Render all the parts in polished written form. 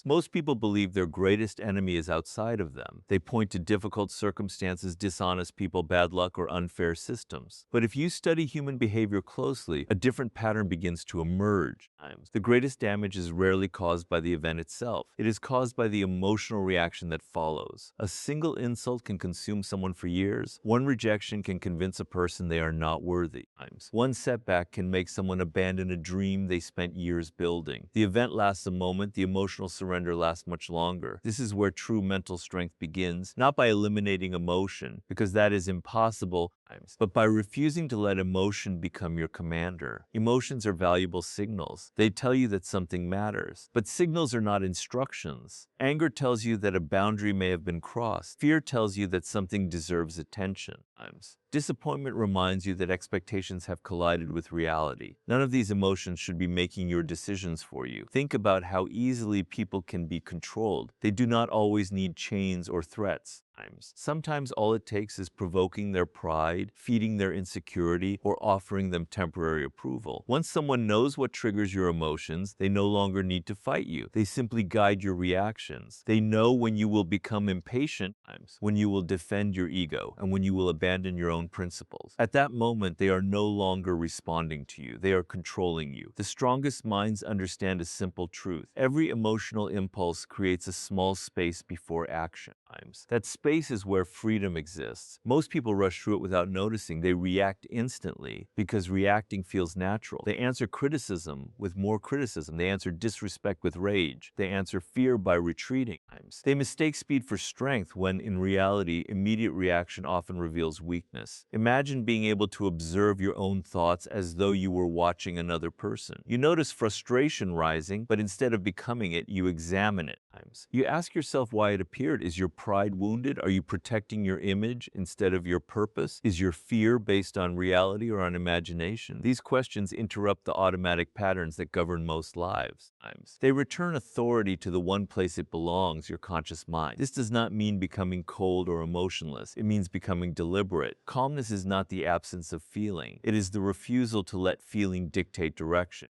Most people believe their greatest enemy is outside of them. They point to difficult circumstances, dishonest people, bad luck, or unfair systems. But if you study human behavior closely, a different pattern begins to emerge. The greatest damage is rarely caused by the event itself. It is caused by the emotional reaction that follows. A single insult can consume someone for years. One rejection can convince a person they are not worthy. One setback can make someone abandon a dream they spent years building. The event lasts a moment, the emotional surrender lasts much longer. This is where true mental strength begins, not by eliminating emotion, because that is impossible, but by refusing to let emotion become your commander. Emotions are valuable signals. They tell you that something matters. But signals are not instructions. Anger tells you that a boundary may have been crossed. Fear tells you that something deserves attention. Disappointment reminds you that expectations have collided with reality. None of these emotions should be making your decisions for you. Think about how easily people can be controlled. They do not always need chains or threats. Sometimes all it takes is provoking their pride, feeding their insecurity, or offering them temporary approval. Once someone knows what triggers your emotions, they no longer need to fight you. They simply guide your reactions. They know when you will become impatient, when you will defend your ego, and when you will abandon your own principles. At that moment, they are no longer responding to you. They are controlling you. The strongest minds understand a simple truth. Every emotional impulse creates a small space before action. That space is where freedom exists. Most people rush through it without noticing. They react instantly because reacting feels natural. They answer criticism with more criticism. They answer disrespect with rage. They answer fear by retreating. They mistake speed for strength when, in reality, immediate reaction often reveals weakness. Imagine being able to observe your own thoughts as though you were watching another person. You notice frustration rising, but instead of becoming it, you examine it. You ask yourself why it appeared. Is your pride wounded? Are you protecting your image instead of your purpose? Is your fear based on reality or on imagination? These questions interrupt the automatic patterns that govern most lives. They return authority to the one place it belongs, your conscious mind. This does not mean becoming cold or emotionless. It means becoming deliberate. Calmness is not the absence of feeling. It is the refusal to let feeling dictate direction.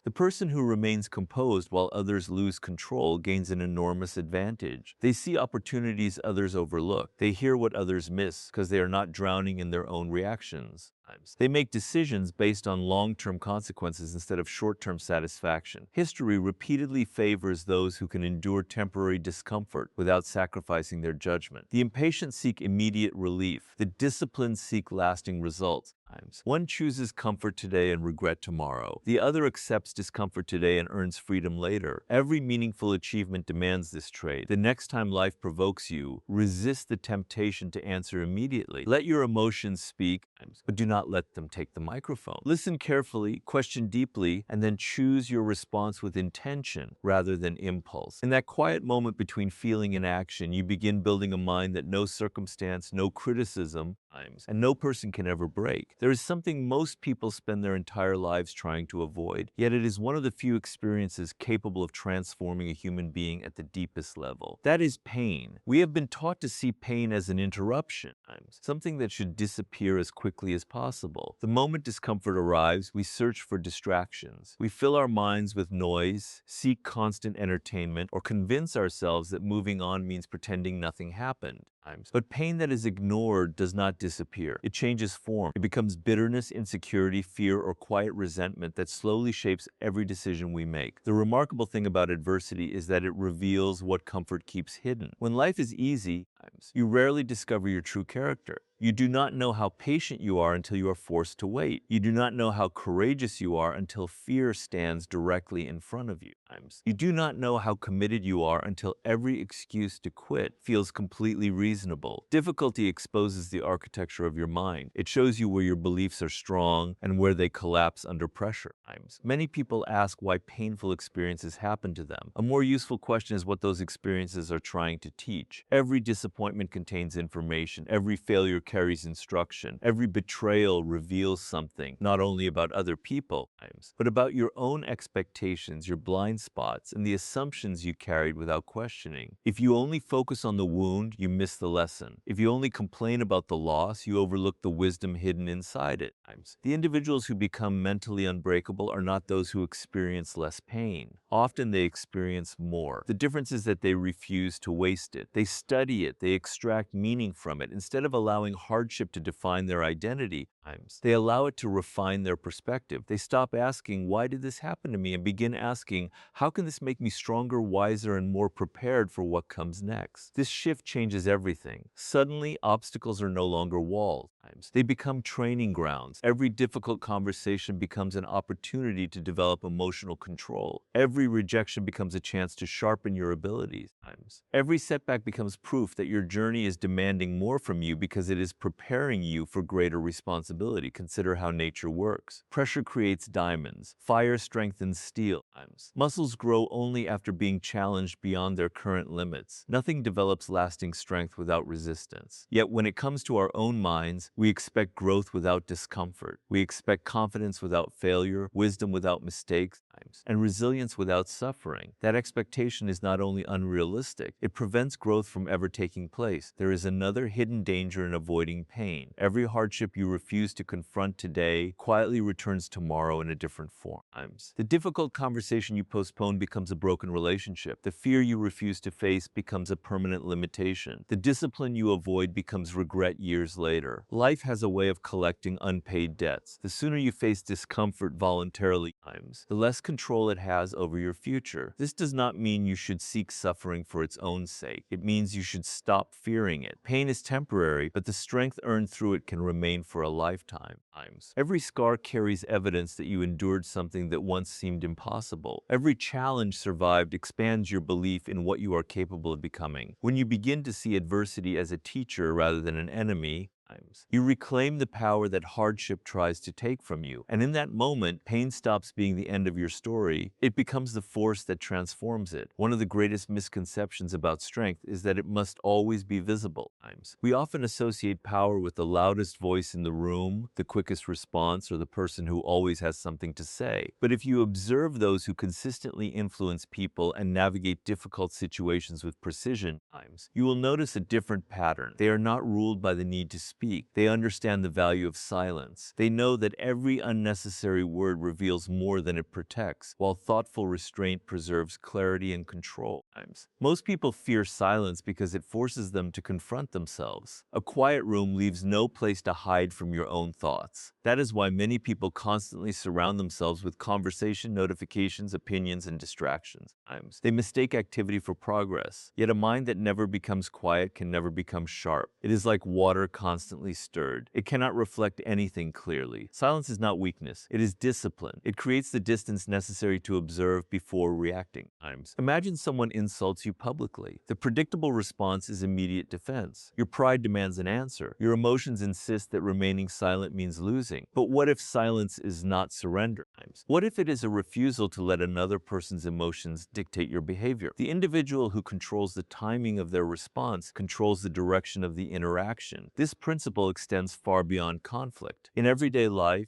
The person who remains composed while others lose control gains an enormous advantage. They see opportunities others overlook. They hear what others miss because they are not drowning in their own reactions. They make decisions based on long-term consequences instead of short-term satisfaction. History repeatedly favors those who can endure temporary discomfort without sacrificing their judgment. The impatient seek immediate relief. The disciplined seek lasting results. One chooses comfort today and regret tomorrow. The other accepts discomfort today and earns freedom later. Every meaningful achievement demands this trait. The next time life provokes you, resist the temptation to answer immediately. Let your emotions speak, but do not let them take the microphone. Listen carefully, question deeply, and then choose your response with intention rather than impulse. In that quiet moment between feeling and action, you begin building a mind that no circumstance, no criticism, and no person can ever break. There is something most people spend their entire lives trying to avoid, yet it is one of the few experiences capable of transforming a human being at the deepest level. That is pain. We have been taught to see pain as an interruption, something that should disappear as quickly as possible. The moment discomfort arrives, we search for distractions. We fill our minds with noise, seek constant entertainment, or convince ourselves that moving on means pretending nothing happened. But pain that is ignored does not disappear. It changes form. It becomes bitterness, insecurity, fear, or quiet resentment that slowly shapes every decision we make. The remarkable thing about adversity is that it reveals what comfort keeps hidden. When life is easy, you rarely discover your true character. You do not know how patient you are until you are forced to wait. You do not know how courageous you are until fear stands directly in front of you. You do not know how committed you are until every excuse to quit feels completely reasonable. Difficulty exposes the architecture of your mind. It shows you where your beliefs are strong and where they collapse under pressure. Many people ask why painful experiences happen to them. A more useful question is what those experiences are trying to teach. Every disappointment disappointment contains information. Every failure carries instruction. Every betrayal reveals something, not only about other people, but about your own expectations, your blind spots, and the assumptions you carried without questioning. If you only focus on the wound, you miss the lesson. If you only complain about the loss, you overlook the wisdom hidden inside it. The individuals who become mentally unbreakable are not those who experience less pain. Often they experience more. The difference is that they refuse to waste it. They study it. They extract meaning from it. Instead of allowing hardship to define their identity, they allow it to refine their perspective. They stop asking, "Why did this happen to me?" and begin asking, "How can this make me stronger, wiser, and more prepared for what comes next?" This shift changes everything. Suddenly, obstacles are no longer walls. They become training grounds. Every difficult conversation becomes an opportunity to develop emotional control. Every rejection becomes a chance to sharpen your abilities. Every setback becomes proof that your journey is demanding more from you because it is preparing you for greater responsibility. Consider how nature works. Pressure creates diamonds. Fire strengthens steel. Muscles grow only after being challenged beyond their current limits. Nothing develops lasting strength without resistance. Yet when it comes to our own minds, we expect growth without discomfort. We expect confidence without failure, wisdom without mistakes, and resilience without suffering. That expectation is not only unrealistic, it prevents growth from ever taking place. There is another hidden danger in avoiding pain. Every hardship you refuse to confront today quietly returns tomorrow in a different form. The difficult conversation you postpone becomes a broken relationship. The fear you refuse to face becomes a permanent limitation. The discipline you avoid becomes regret years later. Life has a way of collecting unpaid debts. The sooner you face discomfort voluntarily, the less control it has over your future. This does not mean you should seek suffering for its own sake. It means you should stop fearing it. Pain is temporary, but the strength earned through it can remain for a lifetime. Every scar carries evidence that you endured something that once seemed impossible. Every challenge survived expands your belief in what you are capable of becoming. When you begin to see adversity as a teacher rather than an enemy, you reclaim the power that hardship tries to take from you. And in that moment, pain stops being the end of your story. It becomes the force that transforms it. One of the greatest misconceptions about strength is that it must always be visible. We often associate power with the loudest voice in the room, the quickest response, or the person who always has something to say. But if you observe those who consistently influence people and navigate difficult situations with precision, you will notice a different pattern. They are not ruled by the need to speak. They understand the value of silence. They know that every unnecessary word reveals more than it protects, while thoughtful restraint preserves clarity and control. Most people fear silence because it forces them to confront themselves. A quiet room leaves no place to hide from your own thoughts. That is why many people constantly surround themselves with conversation, notifications, opinions, and distractions. They mistake activity for progress. Yet a mind that never becomes quiet can never become sharp. It is like water constantly stirred. It cannot reflect anything clearly. Silence is not weakness. It is discipline. It creates the distance necessary to observe before reacting. Imagine someone insults you publicly. The predictable response is immediate defense. Your pride demands an answer. Your emotions insist that remaining silent means losing. But what if silence is not surrender? What if it is a refusal to let another person's emotions dictate your behavior? The individual who controls the timing of their response controls the direction of the interaction. This principle extends far beyond conflict. In everyday life,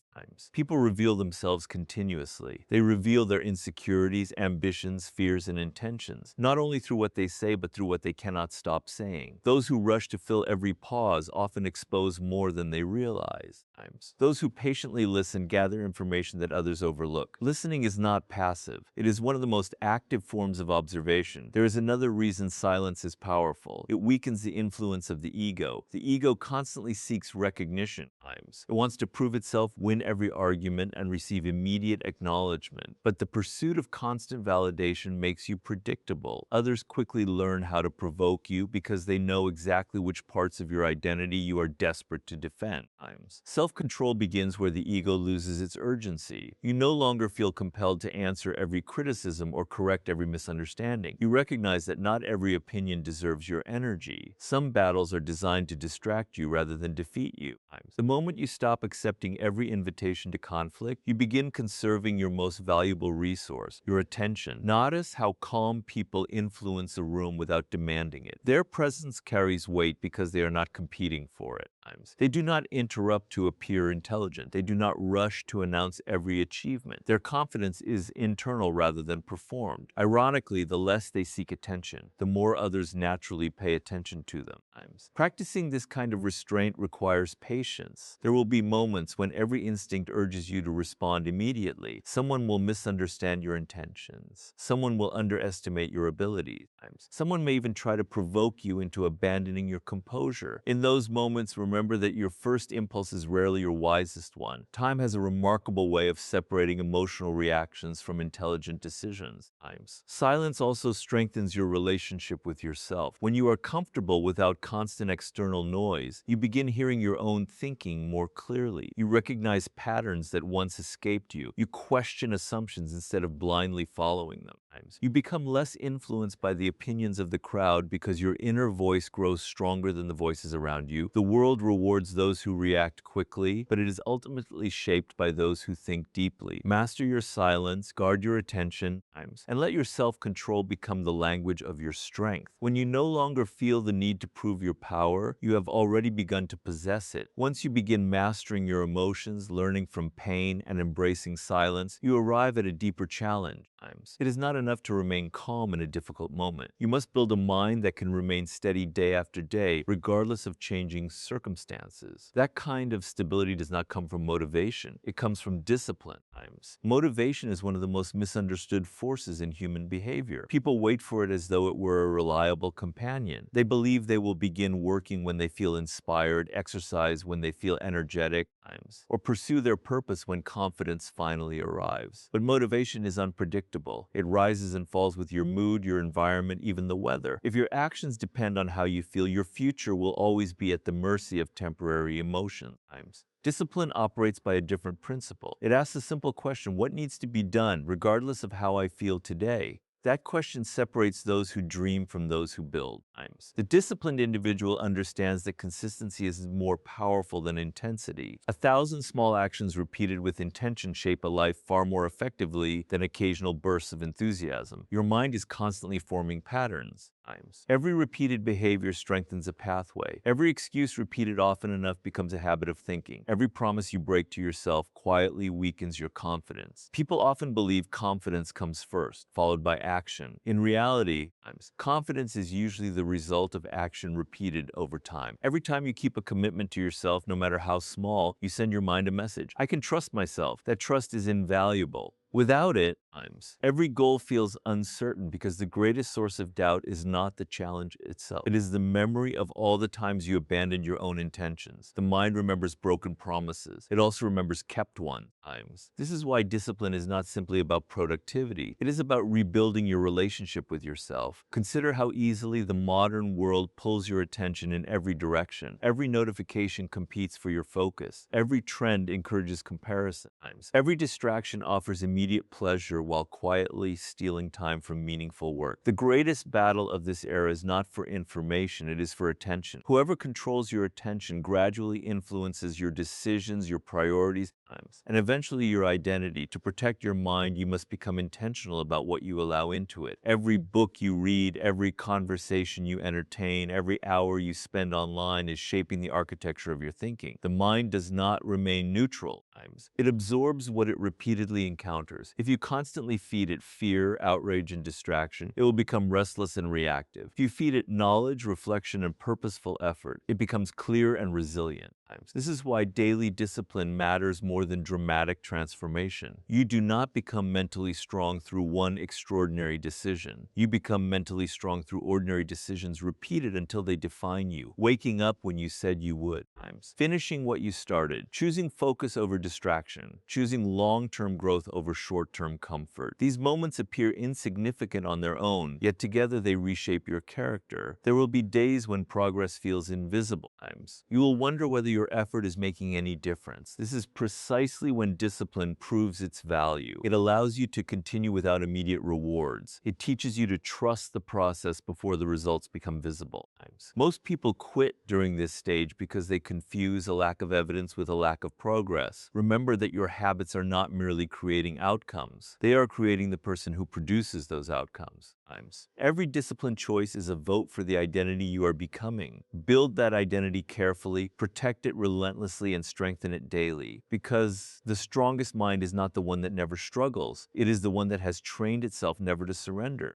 people reveal themselves continuously. They reveal their insecurities, ambitions, fears, and intentions, not only through what they say, but through what they cannot stop saying. Those who rush to fill every pause often expose more than they realize. Those who patiently listen gather information that others overlook. Listening is not passive. It is one of the most active forms of observation. There is another reason silence is powerful. It weakens the influence of the ego. The ego constantly seeks recognition. It wants to prove itself, win every argument, and receive immediate acknowledgement. But the pursuit of constant validation makes you predictable. Others quickly learn how to provoke you because they know exactly which parts of your identity you are desperate to defend. Self-control begins where the ego loses its urgency. You no longer feel compelled to answer every criticism or correct every misunderstanding. You recognize that not every opinion deserves your energy. Some battles are designed to distract you rather than defeat you. The moment you stop accepting every invitation to conflict, you begin conserving your most valuable resource, your attention. Notice how calm people influence a room without demanding it. Their presence carries weight because they are not competing for it. They do not interrupt to appear intelligent. They do not rush to announce every achievement. Their confidence is internal rather than performed. Ironically, the less they seek attention, the more others naturally pay attention to them. Practicing this kind of restraint requires patience. There will be moments when every instinct urges you to respond immediately. Someone will misunderstand your intentions. Someone will underestimate your abilities. Someone may even try to provoke you into abandoning your composure. In those moments, remember that your first impulse is rarely your wisest one. Time has a remarkable way of separating emotional reactions from intelligent decisions. Silence also strengthens your relationship with yourself. When you are comfortable without constant external noise, you begin hearing your own thinking more clearly. You recognize patterns that once escaped you. You question assumptions instead of blindly following them. You become less influenced by the opinions of the crowd because your inner voice grows stronger than the voices around you. The world rewards those who react quickly, but it is ultimately shaped by those who think deeply. Master your silence, guard your attention, and let your self-control become the language of your strength. When you no longer feel the need to prove your power, you have already begun to possess it. Once you begin mastering your emotions, learning from pain, and embracing silence, you arrive at a deeper challenge. It is not enough to remain calm in a difficult moment. You must build a mind that can remain steady day after day, regardless of changing circumstances. That kind of stability does not come from motivation. It comes from discipline. Motivation is one of the most misunderstood forces in human behavior. People wait for it as though it were a reliable companion. They believe they will begin working when they feel inspired, exercise when they feel energetic, or pursue their purpose when confidence finally arrives. But motivation is unpredictable. It rises and falls with your mood, your environment, even the weather. If your actions depend on how you feel, your future will always be at the mercy of temporary emotions. Discipline operates by a different principle. It asks a simple question: what needs to be done, regardless of how I feel today? That question separates those who dream from those who build. The disciplined individual understands that consistency is more powerful than intensity. 1,000 small actions repeated with intention shape a life far more effectively than occasional bursts of enthusiasm. Your mind is constantly forming patterns. Every repeated behavior strengthens a pathway. Every excuse repeated often enough becomes a habit of thinking. Every promise you break to yourself quietly weakens your confidence. People often believe confidence comes first, followed by action. In reality, confidence is usually the result of action repeated over time. Every time you keep a commitment to yourself, no matter how small, you send your mind a message: I can trust myself. That trust is invaluable. Without it, every goal feels uncertain because the greatest source of doubt is not the challenge itself. It is the memory of all the times you abandoned your own intentions. The mind remembers broken promises. It also remembers kept ones. This is why discipline is not simply about productivity. It is about rebuilding your relationship with yourself. Consider how easily the modern world pulls your attention in every direction. Every notification competes for your focus. Every trend encourages comparison. Every distraction offers immediate pleasure while quietly stealing time from meaningful work. The greatest battle of this era is not for information, it is for attention. Whoever controls your attention gradually influences your decisions, your priorities, and eventually your identity. To protect your mind, you must become intentional about what you allow into it. Every book you read, every conversation you entertain, every hour you spend online is shaping the architecture of your thinking. The mind does not remain neutral. It absorbs what it repeatedly encounters. If you constantly feed it fear, outrage, and distraction, it will become restless and reactive. If you feed it knowledge, reflection, and purposeful effort, it becomes clear and resilient. This is why daily discipline matters more than dramatic transformation. You do not become mentally strong through one extraordinary decision. You become mentally strong through ordinary decisions repeated until they define you. Waking up when you said you would. Finishing what you started. Choosing focus over distraction, choosing long-term growth over short-term comfort. These moments appear insignificant on their own, yet together they reshape your character. There will be days when progress feels invisible. You will wonder whether your effort is making any difference. This is precisely when discipline proves its value. It allows you to continue without immediate rewards. It teaches you to trust the process before the results become visible. Most people quit during this stage because they confuse a lack of evidence with a lack of progress. Remember that your habits are not merely creating outcomes. They are creating the person who produces those outcomes. Every disciplined choice is a vote for the identity you are becoming. Build that identity carefully, protect it relentlessly, and strengthen it daily. Because the strongest mind is not the one that never struggles. It is the one that has trained itself never to surrender.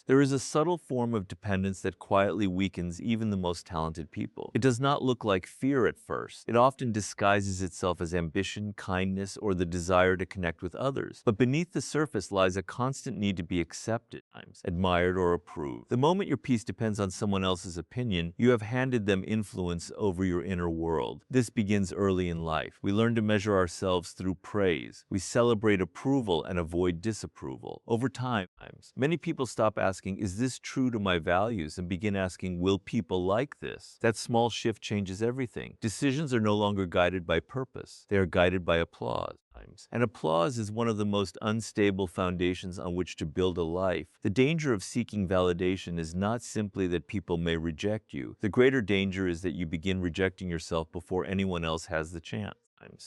There is a subtle form of dependence that quietly weakens even the most talented people. It does not look like fear at first. It often disguises itself as ambition, kindness, or the desire to connect with others. But beneath the surface lies a constant need to be accepted, admired, or approved. The moment your peace depends on someone else's opinion, you have handed them influence over your inner world. This begins early in life. We learn to measure ourselves through praise. We celebrate approval and avoid disapproval. Over time, many people stop asking, "Is this true to my values?" and begin asking, "Will people like this?" That small shift changes everything. Decisions are no longer guided by purpose. They are guided by applause. And applause is one of the most unstable foundations on which to build a life. The danger of seeking validation is not simply that people may reject you. The greater danger is that you begin rejecting yourself before anyone else has the chance.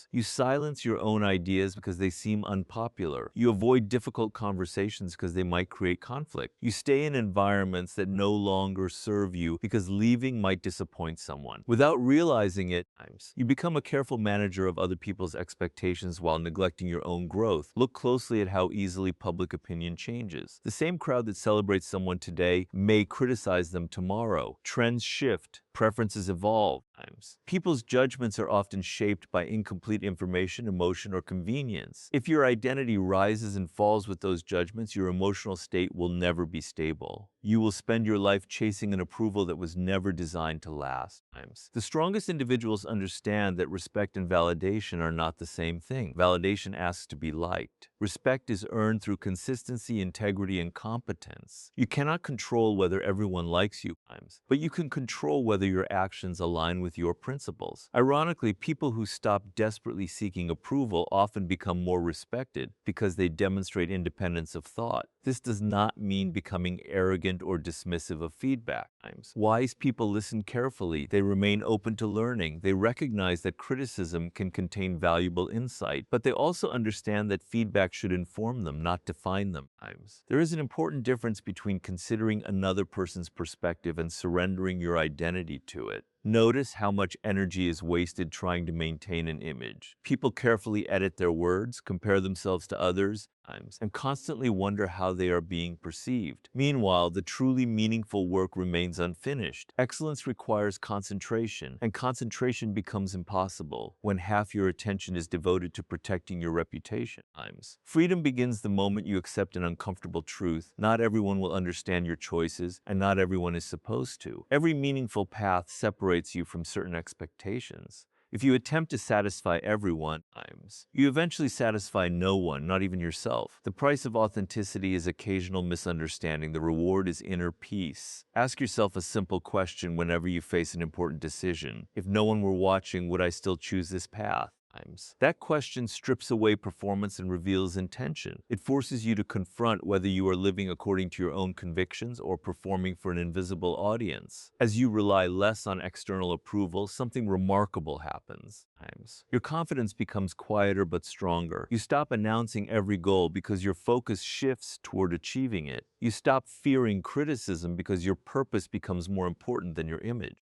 You silence your own ideas because they seem unpopular. You avoid difficult conversations because they might create conflict. You stay in environments that no longer serve you because leaving might disappoint someone. Without realizing it, you become a careful manager of other people's expectations while neglecting your own growth. Look closely at how easily public opinion changes. The same crowd that celebrates someone today may criticize them tomorrow. Trends shift. Preferences evolve. People's judgments are often shaped by incomplete information, emotion, or convenience. If your identity rises and falls with those judgments, your emotional state will never be stable. You will spend your life chasing an approval that was never designed to last. The strongest individuals understand that respect and validation are not the same thing. Validation asks to be liked. Respect is earned through consistency, integrity, and competence. You cannot control whether everyone likes you, but you can control whether your actions align with your principles. Ironically, people who stop desperately seeking approval often become more respected because they demonstrate independence of thought. This does not mean becoming arrogant or dismissive of feedback. Wise people listen carefully. They remain open to learning. They recognize that criticism can contain valuable insight, but they also understand that feedback should inform them, not define them. There is an important difference between considering another person's perspective and surrendering your identity to it. Notice how much energy is wasted trying to maintain an image. People carefully edit their words, compare themselves to others, and constantly wonder how they are being perceived. Meanwhile, the truly meaningful work remains unfinished. Excellence requires concentration, and concentration becomes impossible when half your attention is devoted to protecting your reputation. Freedom begins the moment you accept an uncomfortable truth. Not everyone will understand your choices, and not everyone is supposed to. Every meaningful path separates you from certain expectations. If you attempt to satisfy everyone, you eventually satisfy no one, not even yourself. The price of authenticity is occasional misunderstanding. The reward is inner peace. Ask yourself a simple question whenever you face an important decision. If no one were watching, would I still choose this path? That question strips away performance and reveals intention. It forces you to confront whether you are living according to your own convictions or performing for an invisible audience. As you rely less on external approval, something remarkable happens. Your confidence becomes quieter but stronger. You stop announcing every goal because your focus shifts toward achieving it. You stop fearing criticism because your purpose becomes more important than your image.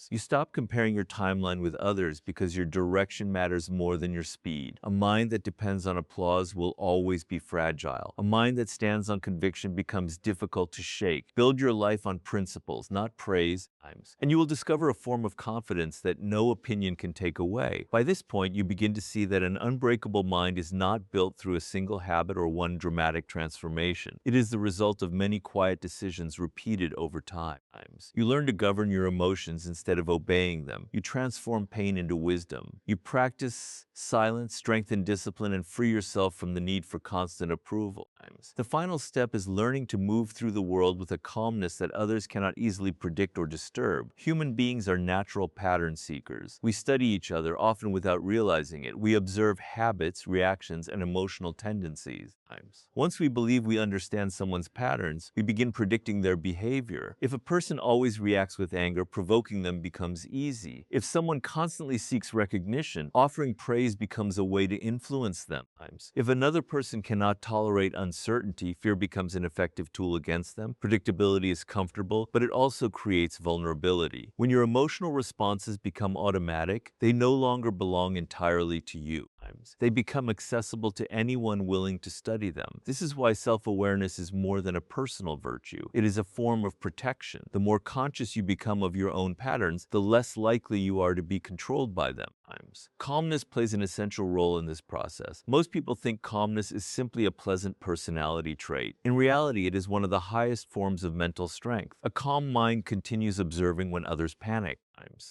You stop comparing your timeline with others because your direction matters more than your speed. A mind that depends on applause will always be fragile. A mind that stands on conviction becomes difficult to shake. Build your life on principles, not praise, and you will discover a form of confidence that no opinion can take away. By this point, you begin to see that an unbreakable mind is not built through a single habit or one dramatic transformation. It is the result of many quiet decisions repeated over time. You learn to govern your emotions instead of obeying them. You transform pain into wisdom. You practice silence, strengthen discipline, and free yourself from the need for constant approval. The final step is learning to move through the world with a calmness that others cannot easily predict or disturb. Human beings are natural pattern seekers. We study each other, often without realizing it. We observe habits, reactions, and emotional tendencies. Once we believe we understand someone's patterns, we begin predicting their behavior. If a person always reacts with anger, provoking them becomes easy. If someone constantly seeks recognition, offering praise becomes a way to influence them. If another person cannot tolerate uncertainty, fear becomes an effective tool against them. Predictability is comfortable, but it also creates vulnerability. When your emotional responses become automatic, they no longer belong entirely to you. They become accessible to anyone willing to study them. This is why self-awareness is more than a personal virtue. It is a form of protection. The more conscious you become of your own patterns, the less likely you are to be controlled by them. Calmness plays an essential role in this process. Most people think calmness is simply a pleasant personality trait. In reality, it is one of the highest forms of mental strength. A calm mind continues observing when others panic.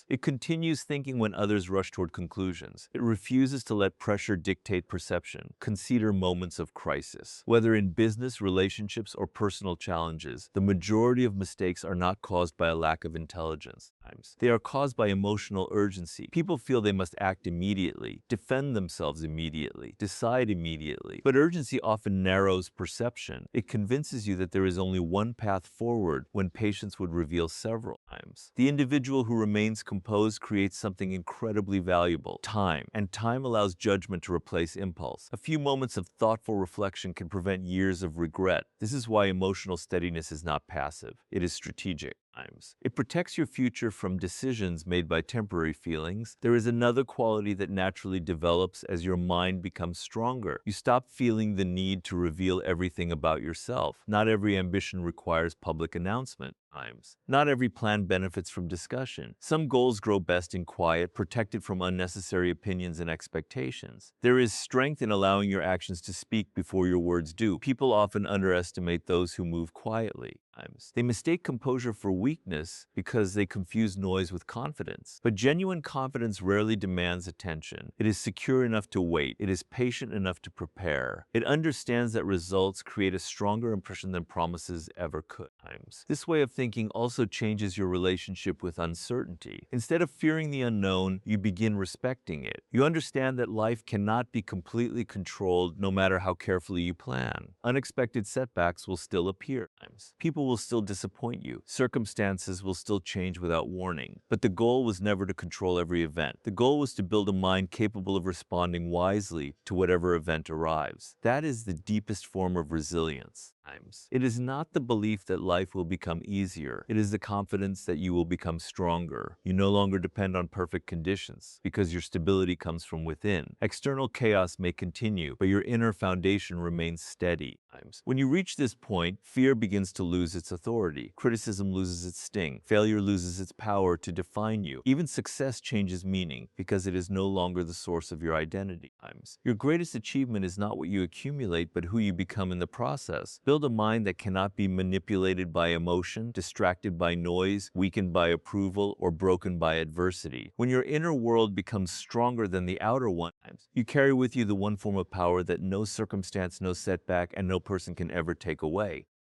It continues thinking when others rush toward conclusions. It refuses to let pressure dictate perception. Consider moments of crisis. Whether in business, relationships, or personal challenges, the majority of mistakes are not caused by a lack of intelligence. They are caused by emotional urgency. People feel they must act immediately, defend themselves immediately, decide immediately. But urgency often narrows perception. It convinces you that there is only one path forward when patience would reveal several. The individual who remains composed creates something incredibly valuable: time. And time allows judgment to replace impulse. A few moments of thoughtful reflection can prevent years of regret. This is why emotional steadiness is not passive. It is strategic. It protects your future from decisions made by temporary feelings. There is another quality that naturally develops as your mind becomes stronger. You stop feeling the need to reveal everything about yourself. Not every ambition requires public announcement. Not every plan benefits from discussion. Some goals grow best in quiet, protected from unnecessary opinions and expectations. There is strength in allowing your actions to speak before your words do. People often underestimate those who move quietly. They mistake composure for weakness because they confuse noise with confidence. But genuine confidence rarely demands attention. It is secure enough to wait. It is patient enough to prepare. It understands that results create a stronger impression than promises ever could. This way of thinking also changes your relationship with uncertainty. Instead of fearing the unknown, you begin respecting it. You understand that life cannot be completely controlled no matter how carefully you plan. Unexpected setbacks will still appear. People will still disappoint you. Circumstances will still change without warning. But the goal was never to control every event. The goal was to build a mind capable of responding wisely to whatever event arrives. That is the deepest form of resilience. It is not the belief that life will become easier. It is the confidence that you will become stronger. You no longer depend on perfect conditions because your stability comes from within. External chaos may continue, but your inner foundation remains steady. When you reach this point, fear begins to lose its authority. Criticism loses its sting. Failure loses its power to define you. Even success changes meaning because it is no longer the source of your identity. Your greatest achievement is not what you accumulate, but who you become in the process. Build a mind that cannot be manipulated by emotion, distracted by noise, weakened by approval, or broken by adversity. When your inner world becomes stronger than the outer one, you carry with you the one form of power that no circumstance, no setback, and no person can ever take away.